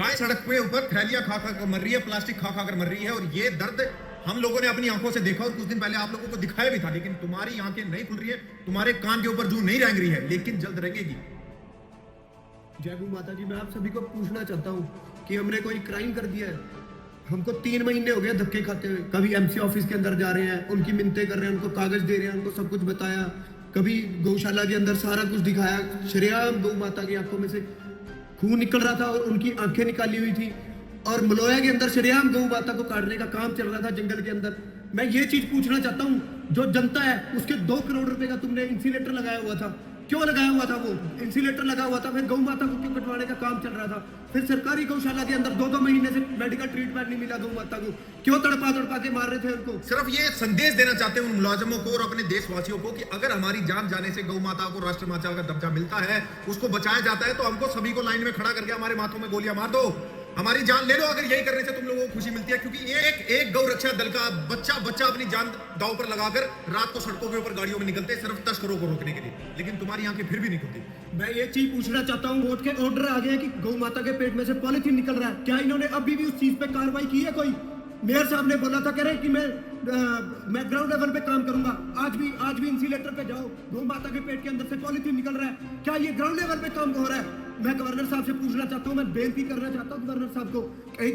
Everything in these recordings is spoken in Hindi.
गाय सड़क पे ऊपर थैलियां खा खा कर मर रही है, प्लास्टिक खा खा कर मर रही है। और ये दर्द हम लोगों ने अपनी आंखों से देखा और कुछ दिन पहले आप लोगों को दिखाया भी था। लेकिन तुम्हारी आंखें नहीं खुल रही है, तुम्हारे कान के ऊपर जू नहीं रेंग रही है, लेकिन जल्द रेंगेगी। जय गौ माता जी, मैं आप सभी को पूछना चाहता हूँ कि हमने कोई क्राइम कर दिया है। हमको 3 महीने हो गए धक्के खाते हुए। कभी एमसी ऑफिस के अंदर जा रहे हैं, उनकी मिन्नतें कर रहे हैं, उनको कागज दे रहे हैं, उनको सब कुछ बताया। कभी गौशाला के अंदर सारा कुछ दिखाया। श्रेयाम गौ माता की आंखों में से खून निकल रहा था और उनकी आंखें निकाली हुई थी। और मलोया के अंदर श्रेयाम गौ माता को काटने का काम चल रहा था जंगल के अंदर। मैं ये चीज पूछना चाहता हूँ, जो जनता है उसके 2 करोड़ रुपए का तुमने इंसिलेटर लगाया हुआ था, क्यों लगाया हुआ था? वो इंसिलेटर लगा हुआ था, फिर गौ माता को क्यों कटवाने का काम चल रहा था? फिर सरकारी गौशाला के अंदर 2-2 महीने से मेडिकल ट्रीटमेंट नहीं मिला गौ माता को, क्यों तड़पा तड़पा के मार रहे थे उनको? सिर्फ ये संदेश देना चाहते हैं उन मुलाजमों को और अपने देशवासियों को कि अगर हमारी जान जाने से गौ माता को राष्ट्रमाता का दर्जा मिलता है, उसको बचाया जाता है, तो हमको सभी को लाइन में खड़ा करके हमारे माथों में गोलियां मार दो, हमारी जान ले लो। अगर यही करने से तुम लोगों को खुशी मिलती है, क्योंकि एक गौ रक्षा दल का बच्चा अपनी जान दांव पर लगाकर रात को सड़कों के ऊपर गाड़ियों में निकलते हैं सिर्फ तस्करों को रोकने के लिए, लेकिन तुम्हारी आंखें फिर भी नहीं खुलती। मैं ये चीज पूछना चाहता हूँ, कोर्ट के ऑर्डर आ गए हैं कि गौ माता के पेट में से पॉलिथीन निकल रहा है, क्या इन्होंने अभी भी उस चीज पे कार्रवाई की है? कोई मेयर साहब ने बोला था, कह रहे कि मैं ग्राउंड लेवल पे काम करूंगा। आज भी इंसिलेटर पे जाओ, गौ माता के पेट के अंदर से पॉलिथीन निकल रहा है, क्या ये ग्राउंड लेवल पे काम हो रहा है? मैं गवर्नर साहब से पूछना चाहता हूँ, मैं बेनती करना चाहता हूँ गवर्नर साहब को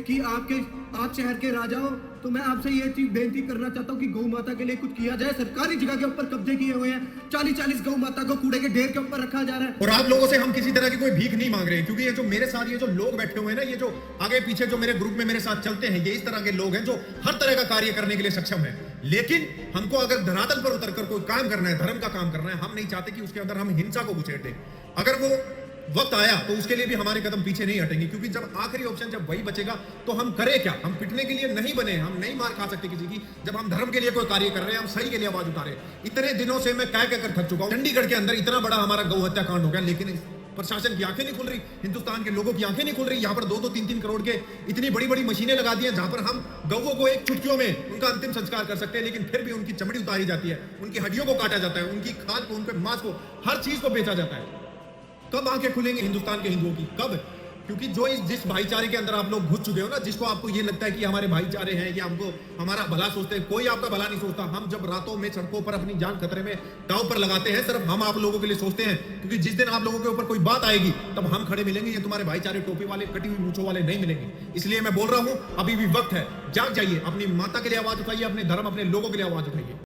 कि आप शहर के राजा हो, तो मैं आपसे ये चीज बेनती करना चाहता हूँ कि गौ माता के लिए कुछ किया जाए। सरकारी जगह के ऊपर कब्जे किए हुए हैं, 40-40 गौ माता को कूड़े के ढेर के ऊपर रखा जा रहा है। और आप लोगों से हम किसी तरह की कोई भीख नहीं मांग रहे हैं, क्योंकि ये जो मेरे साथ ये जो लोग बैठे हुए हैं ना, ये जो आगे पीछे जो मेरे ग्रुप में मेरे साथ चलते हैं, ये इस तरह के लोग हैं जो हर तरह का कार्य करने के लिए सक्षम है। लेकिन हमको अगर धरातल पर उतरकर कोई काम करना है, धर्म का काम करना है, हम नहीं चाहते कि उसके अंदर हम हिंसा को घुसेड़ दें। अगर वो वक्त आया तो उसके लिए भी हमारे कदम पीछे नहीं हटेंगे, क्योंकि जब आखिरी ऑप्शन जब वही बचेगा तो हम करें क्या? हम पिटने के लिए नहीं बने, हम नहीं मार खा सकते किसी की। जब हम धर्म के लिए कोई कार्य कर रहे हैं, हम सही के लिए आवाज उठा रहे हैं। इतने दिनों से मैं कह कर थक चुका हूं, चंडीगढ़ के अंदर इतना बड़ा हमारा गौ हत्या कांड हो गया, लेकिन प्रशासन की आंखें नहीं खुल रही, हिंदुस्तान के लोगों की आंखें नहीं खुल रही। यहाँ पर 2-2, 3-3 करोड़ के इतनी बड़ी बड़ी मशीनें लगा दी हैं, जहां पर हम गौओं को एक चुटकियों में उनका अंतिम संस्कार कर सकते हैं, लेकिन फिर भी उनकी चमड़ी उतारी जाती है, उनकी हड्डियों को काटा जाता है, उनकी खाल को, उनके मांस को, हर चीज को बेचा जाता है। कब आंखें खुलेंगे हिंदुस्तान के हिंदुओं की? कब? क्योंकि जिस भाईचारे के अंदर आप लोग घुस चुके हो ना, जिसको आपको ये लगता है कि हमारे भाईचारे हैं, कि हमको हमारा भला सोचते हैं, कोई आपका भला नहीं सोचता। हम जब रातों में सड़कों पर अपनी जान खतरे में दांव पर लगाते हैं, सिर्फ हम आप लोगों के लिए सोचते हैं, क्योंकि जिस दिन आप लोगों के ऊपर कोई बात आएगी तब हम खड़े मिलेंगे। ये तुम्हारे भाईचारे टोपी वाले, कटी हुई मूंछों वाले नहीं मिलेंगे। इसलिए मैं बोल रहा हूं, अभी भी वक्त है, जाग जाइए, अपनी माता के लिए आवाज उठाइए, अपने धर्म, अपने लोगों के लिए आवाज उठाइए।